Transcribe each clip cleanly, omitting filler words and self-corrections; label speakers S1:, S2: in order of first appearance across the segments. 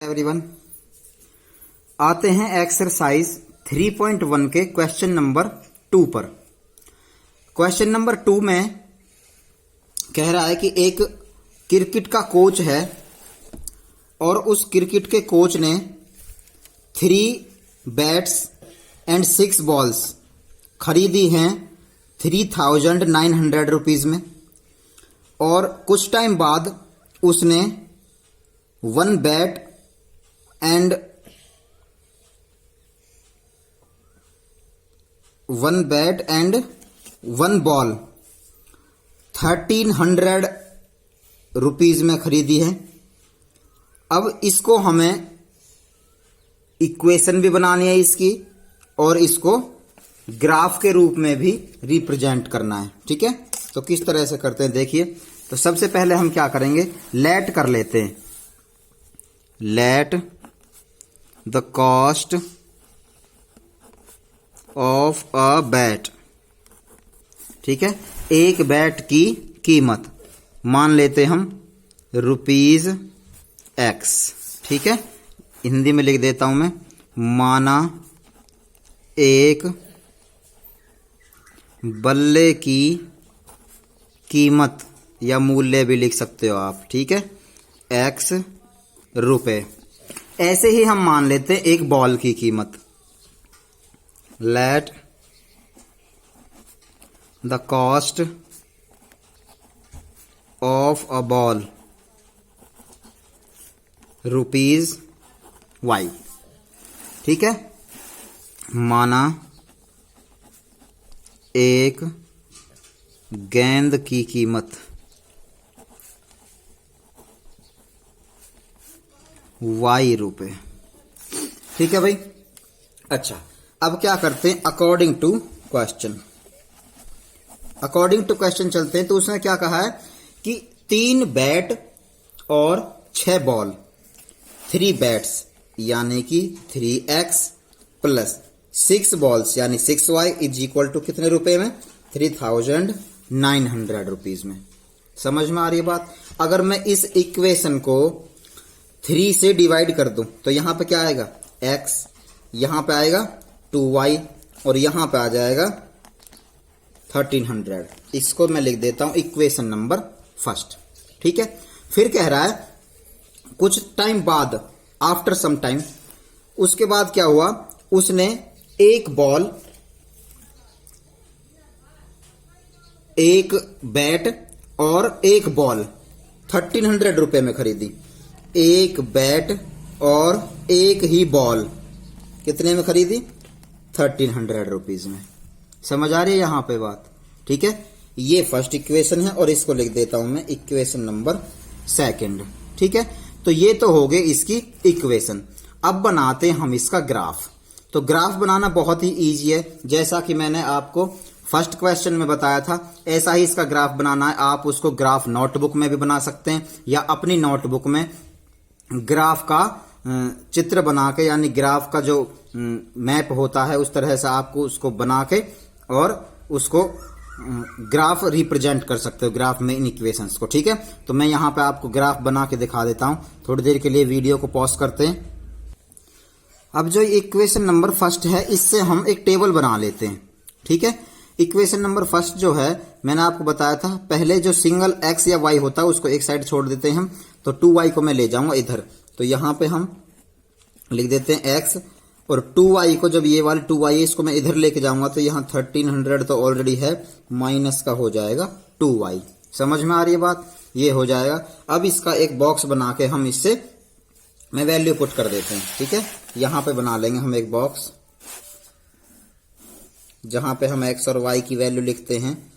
S1: Everyone, आते हैं exercise 3.1 के क्वेश्चन नंबर 2 पर। क्वेश्चन नंबर 2 में कह रहा है कि एक क्रिकेट का कोच है और उस क्रिकेट के कोच ने 3 बैट्स एंड 6 बॉल्स खरीदी हैं 3,900 रुपीज में, और कुछ टाइम बाद उसने 1 बैट एंड 1 बॉल 1,300 रुपीज में खरीदी है। अब इसको हमें इक्वेशन भी बनानी है इसकी, और इसको ग्राफ के रूप में भी रिप्रेजेंट करना है। ठीक है, तो किस तरह से करते हैं देखिए। तो सबसे पहले हम क्या करेंगे, लेट कर लेते हैं। Let the cost of a bat, ठीक है, एक बैट की कीमत मान लेते हम ₹X। ठीक है, हिंदी में लिख देता हूं मैं, माना एक बल्ले की कीमत या मूल्य भी लिख सकते हो आप। ठीक है, X रुपए। ऐसे ही हम मान लेते हैं एक बॉल की कीमत। Let the cost of a ball ₹Y। ठीक है, माना एक गेंद की कीमत Y रुपए। ठीक है भाई। अच्छा, अब क्या करते हैं, अकॉर्डिंग टू क्वेश्चन चलते हैं। तो उसने क्या कहा है कि 3 बैट और 6 बॉल, 3 बैट्स यानी कि 3X प्लस 6 बॉल्स यानी 6Y इज इक्वल टू कितने रुपए में, 3,900 रुपीज में। समझ में आ रही है बात। अगर मैं इस इक्वेशन को 3 से डिवाइड कर दूं तो यहां पे क्या आएगा, X, यहां पे आएगा 2Y और यहां पे आ जाएगा 1,300। इसको मैं लिख देता हूं इक्वेशन नंबर फर्स्ट। ठीक है, फिर कह रहा है कुछ टाइम बाद, आफ्टर सम टाइम, उसके बाद क्या हुआ, उसने एक बॉल, एक बैट और एक बॉल 1,300 रुपए में खरीदी। एक बैट और एक ही बॉल कितने में खरीदी, 1,300 रुपीज में। समझ आ रही है यहां पे बात। ठीक है, ये फर्स्ट इक्वेशन है और इसको लिख देता हूं मैं इक्वेशन नंबर 2। ठीक है, तो ये तो हो गए इसकी इक्वेशन। अब बनाते हैं हम इसका ग्राफ। तो ग्राफ बनाना बहुत ही इजी है, जैसा कि मैंने आपको फर्स्ट क्वेश्चन में बताया था, ऐसा ही इसका ग्राफ बनाना है। आप उसको ग्राफ नोटबुक में भी बना सकते हैं या अपनी नोटबुक में ग्राफ का चित्र बना के, यानी ग्राफ का जो मैप होता है उस तरह से आपको उसको बना के और उसको ग्राफ रिप्रेजेंट कर सकते हो ग्राफ में इन इक्वेशंस को। ठीक है, तो मैं यहां पे आपको ग्राफ बना के दिखा देता हूं। थोड़ी देर के लिए वीडियो को पॉज करते हैं। अब जो इक्वेशन नंबर फर्स्ट है, इससे हम एक टेबल बना लेते हैं। ठीक है, इक्वेशन नंबर फर्स्ट जो है, मैंने आपको बताया था, पहले जो सिंगल X या Y होता है उसको एक साइड छोड़ देते हैं हम। तो 2Y को मैं ले जाऊंगा इधर, तो यहां पे हम लिख देते हैं X, और 2Y को, जब ये वाली 2Y है इसको मैं इधर लेके जाऊंगा तो यहां 1,300 तो ऑलरेडी है, माइनस का हो जाएगा 2Y। समझ में आ रही है बात, ये हो जाएगा। अब इसका एक बॉक्स बना के हम इससे मैं वैल्यू पुट कर देते हैं। ठीक है, यहां पे बना लेंगे हम एक बॉक्स जहां पे हम X और Y की वैल्यू लिखते हैं।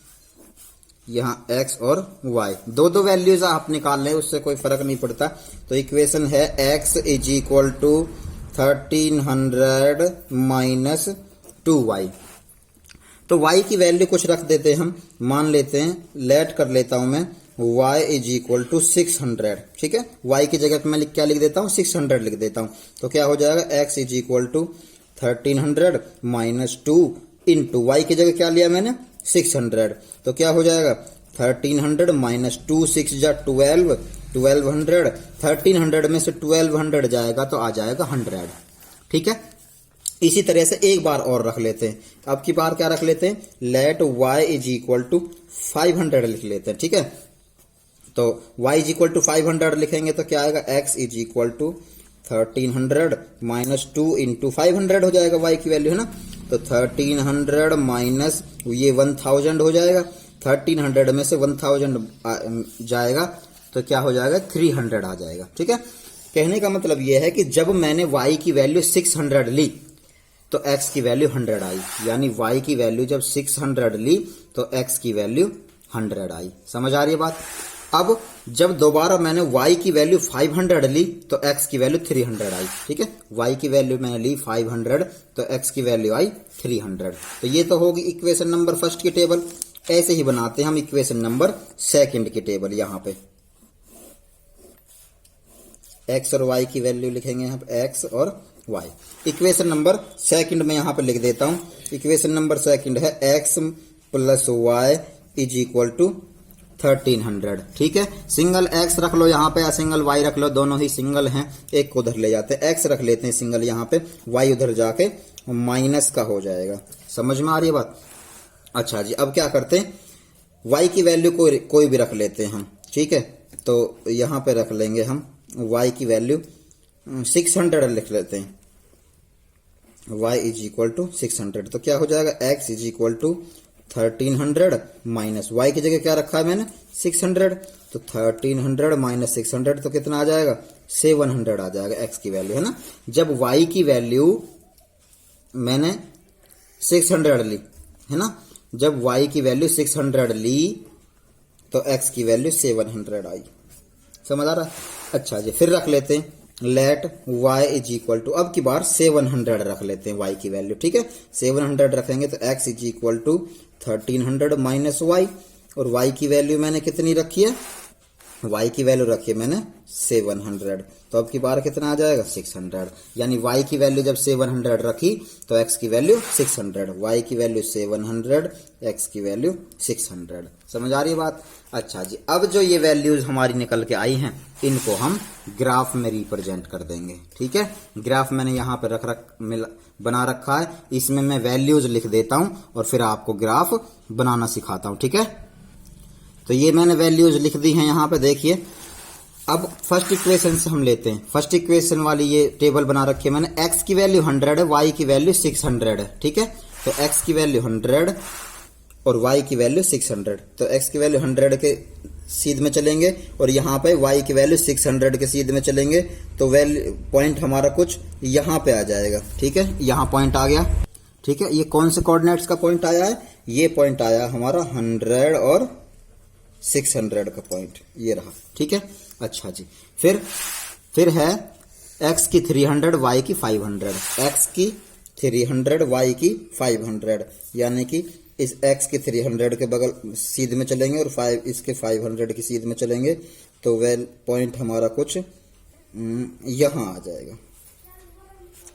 S1: यहां X और Y दो वैल्यूज आप निकाल लें, उससे कोई फर्क नहीं पड़ता। तो इक्वेशन है X is equal to 1,300 minus 2Y। तो Y की वैल्यू कुछ रख देते हैं हम, मान लेते हैं, लेट कर लेता हूं मैं, Y इज इक्वल टू 600। ठीक है, Y की जगह पे मैं क्या लिख देता हूं, 600 लिख देता हूं। तो क्या हो जाएगा, X is equal to 1,300 minus 2 into Y की जगह क्या लिया मैंने, 600। तो क्या हो जाएगा 1300 माइनस 2 6 जा 12 1200, 1300 में से 1200 जाएगा तो आ जाएगा 100। ठीक है, इसी तरह से एक बार और रख लेते हैं। अब की बार क्या रख लेते हैं, let y is equal to 500 लिख लेते हैं। ठीक है, तो y इज इक्वल टू 500 लिखेंगे तो क्या आएगा, x is equal to 1300 minus 2 into 500 हो जाएगा y की वैल्यू, है ना। तो 1300 माइनस ये 1000 हो जाएगा, 1300 में से 1000 जाएगा तो क्या हो जाएगा, 300 आ जाएगा। ठीक है, कहने का मतलब यह है कि जब मैंने y की वैल्यू 600 ली तो x की वैल्यू 100 आई, यानी y की वैल्यू जब 600 ली तो x की वैल्यू 100 आई। समझ आ रही है बात। अब जब दोबारा मैंने y की वैल्यू 500 ली तो x की वैल्यू 300 आई। ठीक है, y की वैल्यू मैंने ली 500 तो x की वैल्यू आई 300। तो ये तो होगी इक्वेशन नंबर फर्स्ट की टेबल। ऐसे ही बनाते हैं हम इक्वेशन नंबर सेकंड की टेबल। यहां पे x और y की वैल्यू लिखेंगे यहाँ पे, x और y। इक्वेशन नंबर सेकंड में यहां पे लिख देता हूं। इक्वेशन नंबर सेकंड है x plus y is equal to 1300। ठीक है, सिंगल x रख लो यहाँ पे या सिंगल y रख लो, दोनों ही सिंगल हैं, एक को उधर ले जाते हैं। x रख लेते हैं सिंगल यहाँ पे, y उधर जाके माइनस का हो जाएगा। समझ में आ रही है बात। अच्छा जी, अब क्या करते हैं, y की वैल्यू कोई भी रख लेते हैं हम। ठीक है, तो यहाँ पे रख लेंगे हम y की वैल्यू 600 लिख लेते हैं, y इज इक्वल टू 600। तो क्या हो जाएगा, x is equal to 1300 minus y की जगह क्या रखा है मैंने 600, तो 1300 माइनस 600 तो कितना आ जाएगा, 700 आ जाएगा x की वैल्यू, है ना। जब y की वैल्यू मैंने 600 ली, है ना, जब y की वैल्यू 600 ली तो x की वैल्यू 700 आई। समझ आ रहा है। अच्छा जी, फिर रख लेते हैं let y is equal to, अब की बार 700 रख लेते हैं y की वैल्यू। ठीक है, 700 रखेंगे तो x is equal to 1300 minus y, और y की वैल्यू मैंने कितनी रखी है, y की वैल्यू रखी है मैंने 700। तो अब की बार कितना आ जाएगा, 600। यानी y की वैल्यू जब 700 रखी तो x की वैल्यू 600, y की वैल्यू 700, x की वैल्यू 600। समझ आ रही है बात। अच्छा जी, अब जो ये वैल्यूज हमारी निकल के आई हैं इनको हम ग्राफ में रिप्रेजेंट कर देंगे। ठीक है, ग्राफ मैंने यहाँ पे बना रखा है, इसमें मैं वैल्यूज लिख देता हूं और फिर आपको ग्राफ बनाना सिखाता हूं। ठीक है, तो ये मैंने वैल्यूज लिख दी हैं यहाँ पे, देखिए। अब फर्स्ट इक्वेशन से हम लेते हैं, फर्स्ट इक्वेशन वाली ये टेबल बना रखी है मैंने। x की वैल्यू 100 है, y की वैल्यू 600 है। ठीक है, तो x की वैल्यू 100 और y की वैल्यू 600, तो x की वैल्यू 100 के सीध में चलेंगे और यहाँ पे y की वैल्यू 600 के सीध में चलेंगे, तो वैल्यू पॉइंट हमारा कुछ यहाँ पे आ जाएगा। ठीक है, यहाँ पॉइंट आ गया। ठीक है, ये कौन से कोऑर्डिनेट्स का पॉइंट आया है, ये पॉइंट आया हमारा 100 और 600 का पॉइंट, ये रहा। ठीक है, अच्छा जी, फिर है x की 300 y की 500, x की 300 y की 500, यानी कि इस x की 300 के बगल सीध में चलेंगे और इसके 500 की सीध में चलेंगे, तो वेल पॉइंट हमारा कुछ यहां आ जाएगा।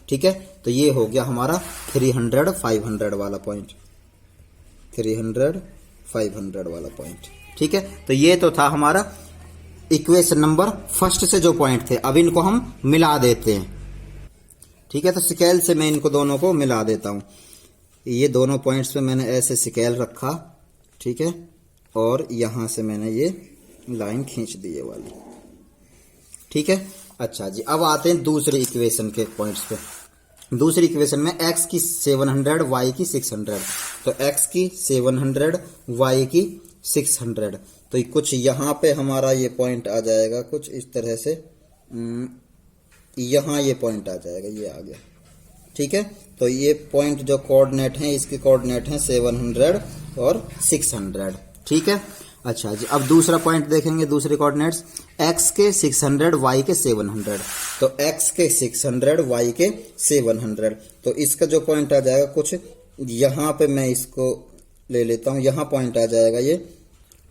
S1: ठीक है, तो ये हो गया हमारा 300 500 वाला पॉइंट, 300 500 वाला पॉइंट। ठीक है, तो ये तो था हमारा इक्वेशन नंबर फर्स्ट से जो पॉइंट थे। अब इनको हम मिला देते हैं। ठीक है, तो स्केल से मैं इनको दोनों को मिला देता हूं। ये दोनों पॉइंट्स पे मैंने ऐसे स्केल रखा, ठीक है, और यहां से मैंने ये लाइन खींच दी ये वाली। ठीक है, अच्छा जी, अब आते हैं दूसरे इक्वेशन के पॉइंट्स पे। दूसरी इक्वेशन में x की 700 y की 600, तो x की 700 y की 600, तो कुछ यहाँ पे हमारा ये पॉइंट आ जाएगा कुछ इस तरह से, यहाँ ये पॉइंट आ जाएगा, ये आ गया। ठीक है, तो ये पॉइंट जो कोऑर्डिनेट हैं इसके कोऑर्डिनेट हैं 700 और 600। ठीक है, अच्छा जी, अब दूसरा पॉइंट देखेंगे, दूसरे कोऑर्डिनेट्स x के 600 y के 700, तो x के 600 y के 700, तो इसका जो पॉइंट आ जाएगा कुछ यहाँ पे, मैं इसको ले लेता हूँ, यहाँ पॉइंट आ जाएगा ये।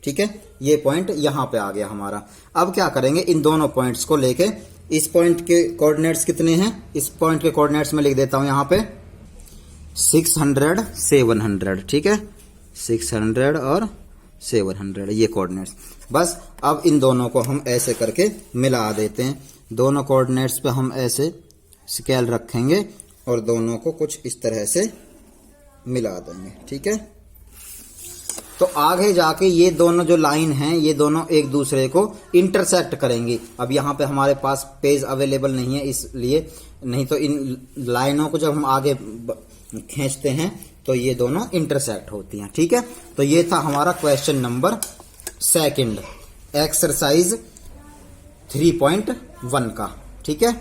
S1: ठीक है, ये पॉइंट यहाँ पे आ गया हमारा। अब क्या करेंगे, इन दोनों पॉइंट्स को लेके, इस पॉइंट के कोऑर्डिनेट्स कितने हैं, इस पॉइंट के कोऑर्डिनेट्स में लिख देता हूं यहाँ पे 600 700। ठीक है, 600 और 700 ये कोऑर्डिनेट्स। बस अब इन दोनों को हम ऐसे करके मिला देते हैं। दोनों कोऑर्डिनेट्स पे हम ऐसे स्केल रखेंगे और दोनों को कुछ इस तरह से मिला देंगे। ठीक है, तो आगे जाके ये दोनों जो लाइन हैं ये दोनों एक दूसरे को इंटरसेक्ट करेंगी। अब यहाँ पे हमारे पास पेज अवेलेबल नहीं है इसलिए, नहीं तो इन लाइनों को जब हम आगे खींचते हैं तो ये दोनों इंटरसेक्ट होती हैं। ठीक है, तो ये था हमारा क्वेश्चन नंबर 2 एक्सरसाइज 3.1 का। ठीक है।